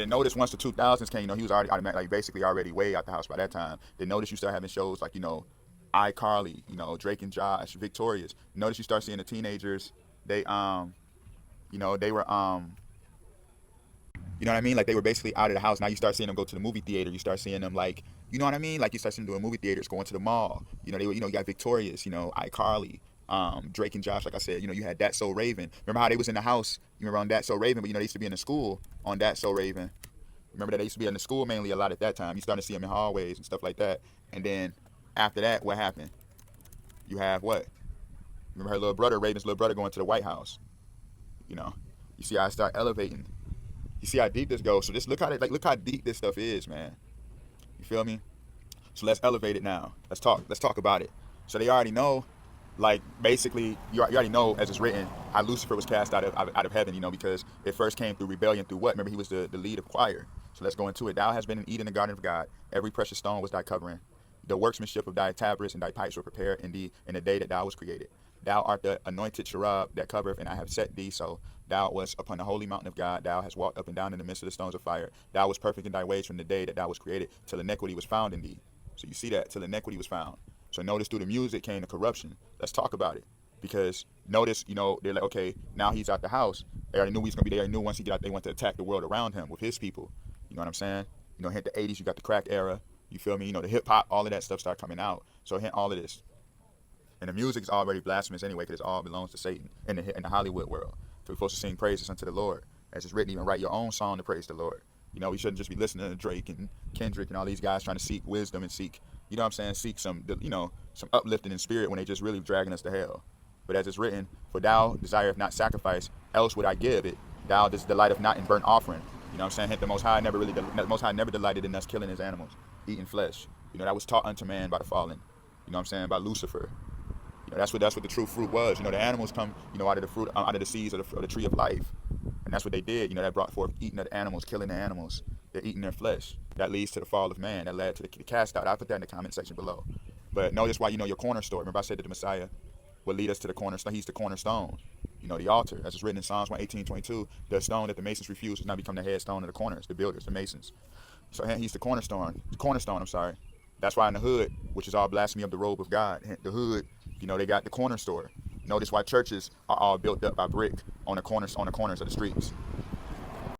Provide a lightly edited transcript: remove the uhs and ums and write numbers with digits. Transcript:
then notice once the 2000s came, he was already automatic, like basically already way out the house by that time. Then notice you start having shows like, iCarly, Drake and Josh, Victorious. Notice you start seeing the teenagers, they they were you know what I mean? Like they were basically out of the house. Now you start seeing them go to the movie theater. You start seeing them like, you know what I mean? Like you start seeing them doing movie theaters, going to the mall. They were, you got Victorious, iCarly, Drake and Josh. Like I said, you had That So Raven. Remember how they was in the house? You remember on That So Raven? But they used to be in the school on That So Raven. Remember that they used to be in the school mainly a lot at that time. You started to see them in hallways and stuff like that. And then after that, what happened? You have what? Remember her little brother, Raven's little brother, going to the White House. You see how I start elevating. You see how deep this goes. So just look how deep this stuff is, man. You feel me? So let's elevate it now. Let's talk about it. So they already know, like basically, you already know, as it's written, how Lucifer was cast out of heaven. Because it first came through rebellion through what? Remember, he was the lead of choir. So let's go into it. Thou hast been in Eden, the garden of God. Every precious stone was thy covering. The workmanship of thy tabrets and thy pipes were prepared in the day that thou was created. Thou art the anointed cherub that covereth, and I have set thee so. Thou wast upon the holy mountain of God. Thou hast walked up and down in the midst of the stones of fire. Thou wast perfect in thy ways from the day that thou was created, till iniquity was found in thee. So you see that, till iniquity was found. So notice through the music came the corruption. Let's talk about it. Because notice, they're like, okay, now he's out the house. They already knew he's going to be there. They knew once he got out, they went to attack the world around him with his people. You know what I'm saying? Hit the 80s, you got the crack era. You feel me? The hip hop, all of that stuff started coming out. So hint all of this. And the music is already blasphemous anyway, because it all belongs to Satan in the Hollywood world. So we're supposed to sing praises unto the Lord. As it's written, even write your own song to praise the Lord. We shouldn't just be listening to Drake and Kendrick and all these guys trying to seek wisdom and seek, seek some, some uplifting in spirit when they just really dragging us to hell. But as it's written, for thou desireth not sacrifice, else would I give it. Thou delighteth not in burnt offering. Hint the Most High never delighted in us killing his animals, eating flesh. That was taught unto man by the fallen. By Lucifer. That's what the true fruit was. The animals come, out of the fruit, out of the seeds of the tree of life, and that's what they did. That brought forth eating of the animals, killing the animals. They're eating their flesh. That leads to the fall of man. That led to the cast out. I'll put that in the comment section below. But notice why your cornerstone. Remember I said that the Messiah will lead us to the cornerstone. He's the cornerstone. The altar, as it's written in Psalms 118:22, the stone that the masons refuse has now become the headstone of the corners, the builders, the masons. So he's the cornerstone. I'm sorry. That's why in the hood, which is all blasphemy of the robe of God, the hood, they got the corner store. Notice why churches are all built up by brick on the corners of the streets.